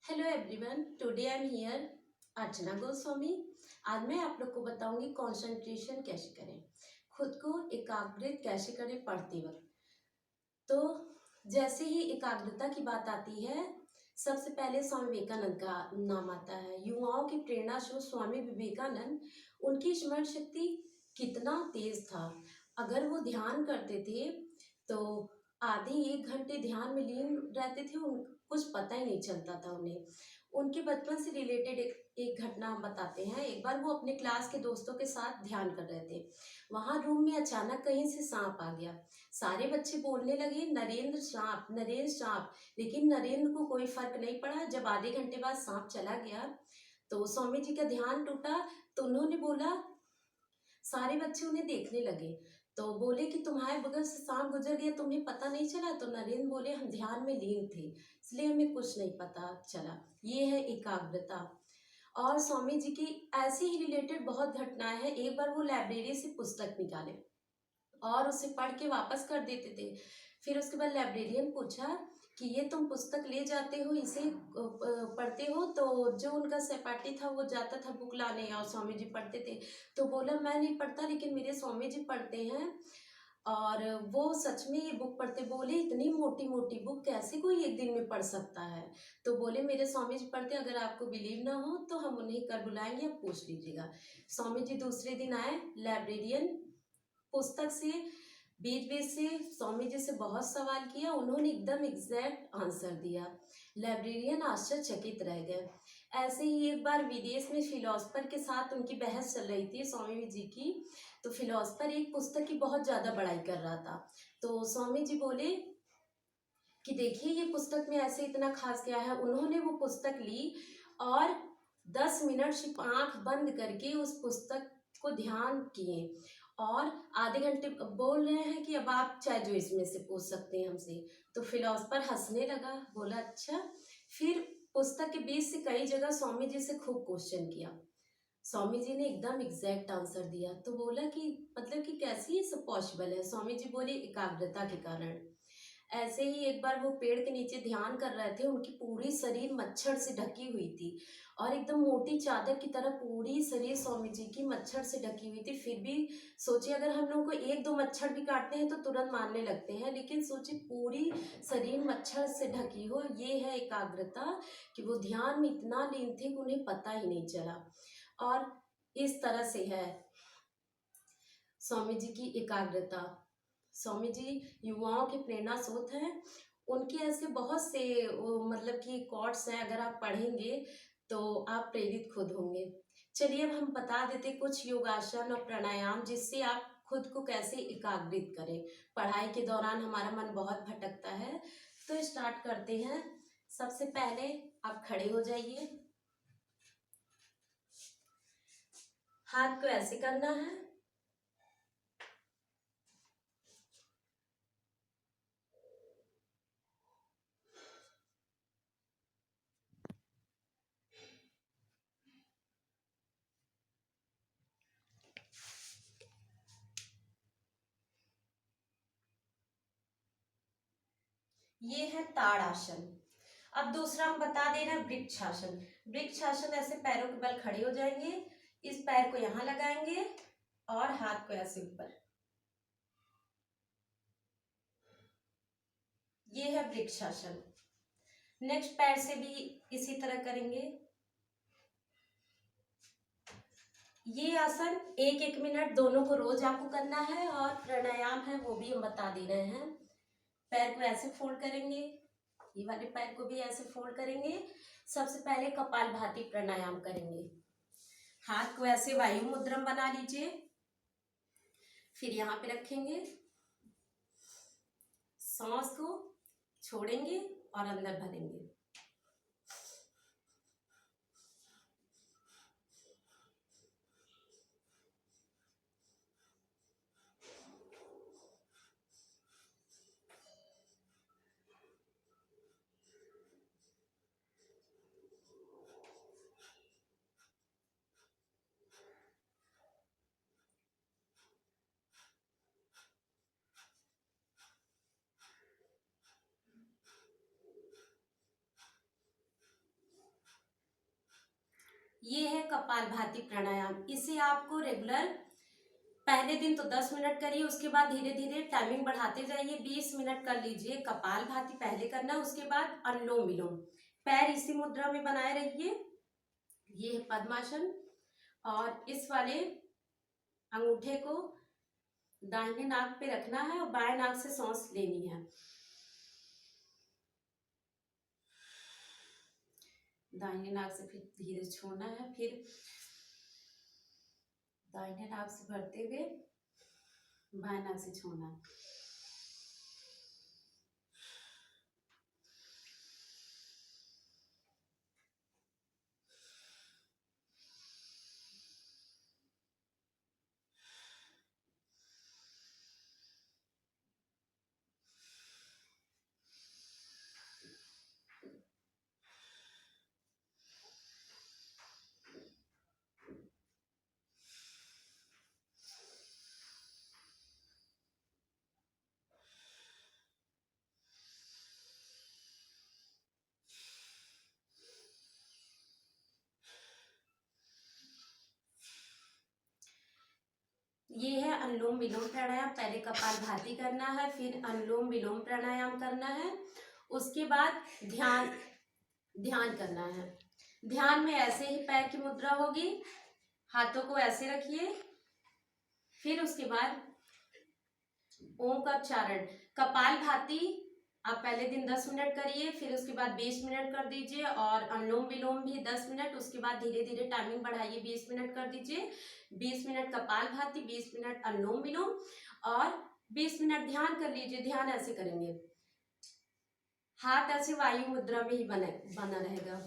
Hello everyone, today I am here Archana Goswami. आज मैं आप लोग को बताऊंगी कंसंट्रेशन कैसे करें, खुद को एकाग्रित कैसे करें पढ़ते वक्त। तो जैसे ही एकाग्रता की बात आती है, सबसे पहले स्वामी विवेकानंद का नाम आता है। युवाओं की प्रेरणा स्रोत स्वामी विवेकानंद, उनकी स्मरण शक्ति कितना तेज था। अगर वो ध्यान करते थे तो आधे एक घंटे ध्यान में लीन रहते थे, उन कुछ पता ही नहीं चलता था उन्हें। उनके बचपन से रिलेटेड एक घटना हम बताते हैं। एक बार वो अपने क्लास के दोस्तों के साथ ध्यान कर रहे थे। वहां रूम में अचानक कहीं से सांप आ गया। सारे बच्चे बोलने लगे, नरेंद्र सांप, नरेंद्र सांप। लेकिन नरेंद्र को कोई फर्क नहीं पड़ा। जब आधे घंटे बाद सांप चला गया तो स्वामी जी का ध्यान टूटा। तो उन्होंने बोला, सारे बच्चे उन्हें देखने लगे तो बोले कि तुम्हारे बगल से सांप गुजर गया, तुम्हें पता नहीं चला? तो नरेंद्र बोले, हम ध्यान में लीन थे इसलिए हमें कुछ नहीं पता चला। ये है एकाग्रता। और स्वामी जी की ऐसी ही रिलेटेड बहुत घटनाएं हैं। एक बार वो लाइब्रेरी से पुस्तक निकाले और उसे पढ़ के वापस कर देते थे। फिर उसके बाद लाइब्रेरियन पूछा कि ये तुम पुस्तक ले जाते हो, इसे पढ़ते हो? तो जो उनका सहपाठी था वो जाता था बुक लाने और स्वामी जी पढ़ते थे। तो बोला, मैं नहीं पढ़ता लेकिन मेरे स्वामी जी पढ़ते हैं और वो सच में ये बुक पढ़ते। बोले, इतनी मोटी मोटी बुक कैसे कोई एक दिन में पढ़ सकता है? तो बोले, मेरे स्वामी जी पढ़ते, अगर आपको बिलीव ना हो तो हम उन्हें कर बुलाएंगे, आप पूछ लीजिएगा। स्वामी जी दूसरे दिन आए। लाइब्रेरियन पुस्तक से बीच बीच से स्वामी जी से बहुत सवाल किया, उन्होंने एकदम एग्जैक्ट आंसर दिया। लाइब्रेरियन आश्चर्यचकित रह गए। ऐसे ही एक बार विदेश में फिलोसफर के साथ उनकी बहस चल रही थी स्वामी जी की। तो फिलोसफर एक पुस्तक की बहुत ज्यादा बड़ाई कर रहा था। तो स्वामी जी बोले कि देखिए, ये पुस्तक में ऐसे इतना खास क्या है। उन्होंने वो पुस्तक ली और 10 मिनट सिर्फ आंख बंद करके उस पुस्तक को ध्यान किए और आधे घंटे बोल रहे हैं कि अब आप चाहे जो इसमें से पूछ सकते हैं हमसे। तो फिलोसफर हंसने लगा, बोला अच्छा। फिर पुस्तक के बीच से कई जगह स्वामी जी से खूब क्वेश्चन किया। स्वामी जी ने एकदम एग्जैक्ट आंसर दिया। तो बोला कि मतलब कि कैसे ये सब पॉसिबल है? स्वामी जी बोले, एकाग्रता के कारण। ऐसे ही एक बार वो पेड़ के नीचे ध्यान कर रहे थे। उनकी पूरी शरीर मच्छर से ढकी हुई थी और एकदम मोटी चादर की तरह पूरी शरीर स्वामी जी की मच्छर से ढकी हुई थी। फिर भी सोचिए, अगर हम लोगों को एक दो मच्छर भी काटते हैं तो तुरंत मारने लगते हैं, लेकिन सोचिए पूरी शरीर मच्छर से ढकी हो। ये है एकाग्रता, कि वो ध्यान में इतना लीन थे कि उन्हें पता ही नहीं चला। और इस तरह से है स्वामी जी की एकाग्रता। स्वामी जी युवाओं के प्रेरणा स्रोत हैं। उनके ऐसे बहुत से मतलब कि कोट्स हैं, अगर आप पढ़ेंगे तो आप प्रेरित खुद होंगे। चलिए, अब हम बता देते कुछ योगासन और प्राणायाम जिससे आप खुद को कैसे एकाग्रित करें। पढ़ाई के दौरान हमारा मन बहुत भटकता है। तो स्टार्ट करते हैं। सबसे पहले आप खड़े हो जाइए। हाथ को ऐसे करना है। ये है ताड़ासन। अब दूसरा हम बता दे रहे हैं वृक्षासन। वृक्षासन, ऐसे पैरों के बल खड़े हो जाएंगे, इस पैर को यहाँ लगाएंगे और हाथ को ऐसे ऊपर। ये है वृक्षासन। नेक्स्ट पैर से भी इसी तरह करेंगे। ये आसन 1-1 मिनट दोनों को रोज आपको करना है। और प्राणायाम है वो भी हम बता दे रहे हैं। पैर को ऐसे फोल्ड करेंगे, ये वाले पैर को भी ऐसे फोल्ड करेंगे। सबसे पहले कपालभाति प्राणायाम करेंगे। हाथ को ऐसे वायु मुद्रम बना लीजिए, फिर यहाँ पे रखेंगे, सांस को छोड़ेंगे और अंदर भरेंगे। ये है कपालभाति प्राणायाम। इसे आपको रेगुलर पहले दिन तो 10 मिनट करिए, उसके बाद धीरे धीरे टाइमिंग बढ़ाते जाइए, 20 मिनट कर लीजिए। कपालभाति पहले करना, उसके बाद अनुलोम विलोम। पैर इसी मुद्रा में बनाए रहिए। ये है पद्मासन, और इस वाले अंगूठे को दाहिने नाक पे रखना है और बाएं नाक से सांस लेनी है। दाहिने नाक से फिर धीरे छोड़ना है, फिर दाहिने नाक से भरते हुए बाएं नाक से छोड़ना है। ये है अनुलोम विलोम प्राणायाम। पहले कपालभाति करना है, फिर अनुलोम विलोम प्राणायाम करना है, उसके बाद ध्यान करना है। ध्यान में ऐसे ही पैर की मुद्रा होगी, हाथों को ऐसे रखिए, फिर उसके बाद ओम का उच्चारण। कपालभाति आप पहले दिन 10 मिनट करिए, फिर उसके बाद 20 मिनट कर दीजिए, और अनुलोम विलोम भी 10 मिनट, उसके बाद धीरे धीरे टाइमिंग बढ़ाइए, 20 मिनट कर दीजिए। 20 मिनट कपालभाति, 20 मिनट अनुलोम विलोम, और 20 मिनट ध्यान कर लीजिए। ध्यान ऐसे करेंगे, हाथ ऐसे वायु मुद्रा में ही बना रहेगा।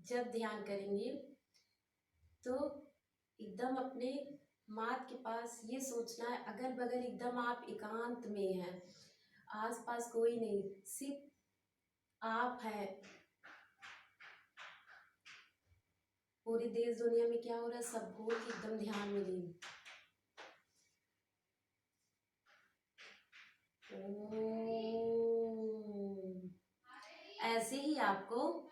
जब ध्यान करेंगे तो एकदम अपने मात के पास ये सोचना है, अगल बगल एकदम आप एकांत में हैं, आसपास कोई नहीं, सिर्फ आप हैं। पूरी देश दुनिया में क्या हो रहा है सब भूल के एकदम ध्यान में लीन। ऐसे ही आपको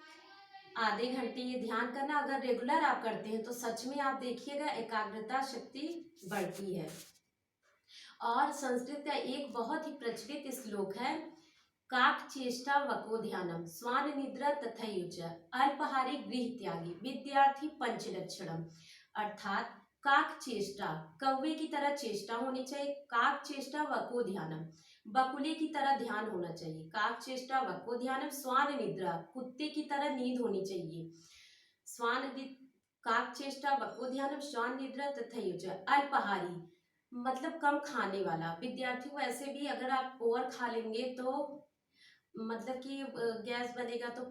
आधे घंटे ये ध्यान करना। अगर रेगुलर आप करते हैं तो सच में आप देखिएगा एकाग्रता शक्ति बढ़ती है। और संस्कृत का एक बहुत ही प्रचलित श्लोक है, काक चेष्टा वको ध्यानम स्वान निद्रा तथैयुच अल्पहारी गृह त्यागी विद्यार्थी पंचलक्षणम। अर्थात काक चेष्टा, कौवे की तरह चेष्टा होनी चाहिए। काक चेष्टा वको ध्यानम, बकुले की तरह ध्यान होना चाहिए। काक चेष्टा वको ध्यानम स्वान निद्रा, कुत्ते की तरह नींद होनी चाहिए। काक चेष्टा वको ध्यानम स्वान निद्रा तथैयुच अल्पहारी, मतलब कम खाने वाला। विद्यार्थी को ऐसे भी अगर आप ओवर खा लेंगे तो मतलब कि गैस बनेगा तो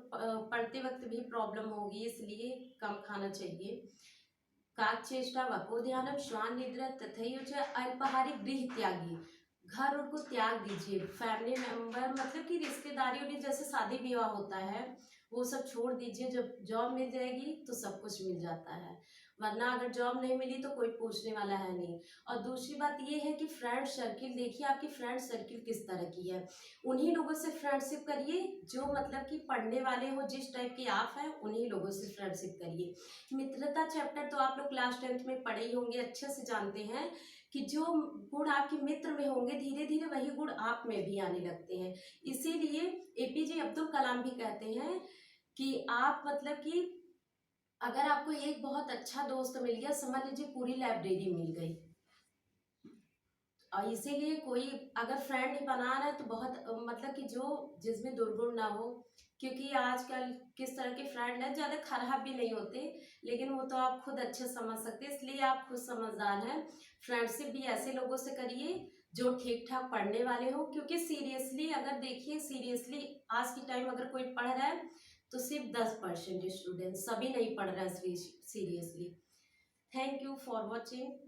पढ़ते वक्त भी प्रॉब्लम होगी, इसलिए कम खाना चाहिए। काक चेष्टा वको ध्यानम श्वान निद्रा तथैयुच अल्पाहारी गृह त्यागी, घर उनको त्याग दीजिए। फैमिली मेंबर मतलब कि रिश्तेदारियों में जैसे शादी विवाह होता है वो सब छोड़ दीजिए। जब जॉब मिल जाएगी तो सब कुछ मिल जाता है, वरना अगर जॉब नहीं मिली तो कोई पूछने वाला है नहीं। और दूसरी बात ये है कि फ्रेंड सर्किल देखिए, आपकी फ्रेंड सर्किल किस तरह की है, उन्हीं लोगों से फ्रेंडशिप करिए जो मतलब कि पढ़ने वाले हो, जिस टाइप के आप हैं उन्हीं लोगों से फ्रेंडशिप करिए। मित्रता चैप्टर तो आप लोग क्लास 10th में पढ़े ही होंगे, अच्छे से जानते हैं कि जो गुण आपके मित्र में होंगे धीरे धीरे वही गुण आप में भी आने लगते हैं। इसीलिए एपीजे अब्दुल कलाम भी कहते हैं कि आप मतलब कि अगर आपको एक बहुत अच्छा दोस्त मिल गया, समझ लीजिए पूरी लाइब्रेरी मिल गई। और इसीलिए कोई अगर फ्रेंड ही बना रहा है तो बहुत मतलब कि जो जिसमें दुर्गुण ना हो, क्योंकि आजकल किस तरह के फ्रेंड हैं, ज़्यादा खराब भी नहीं होते, लेकिन वो तो आप खुद अच्छे समझ सकते हैं, इसलिए आप खुद समझदार हैं। फ्रेंडशिप भी ऐसे लोगों से करिए जो ठीक ठाक पढ़ने वाले हो, क्योंकि सीरियसली अगर देखिए, सीरियसली आज के टाइम अगर कोई पढ़ रहा है तो सिर्फ 10% स्टूडेंट, सभी नहीं पढ़ रहा है seriously. Thank you for watching.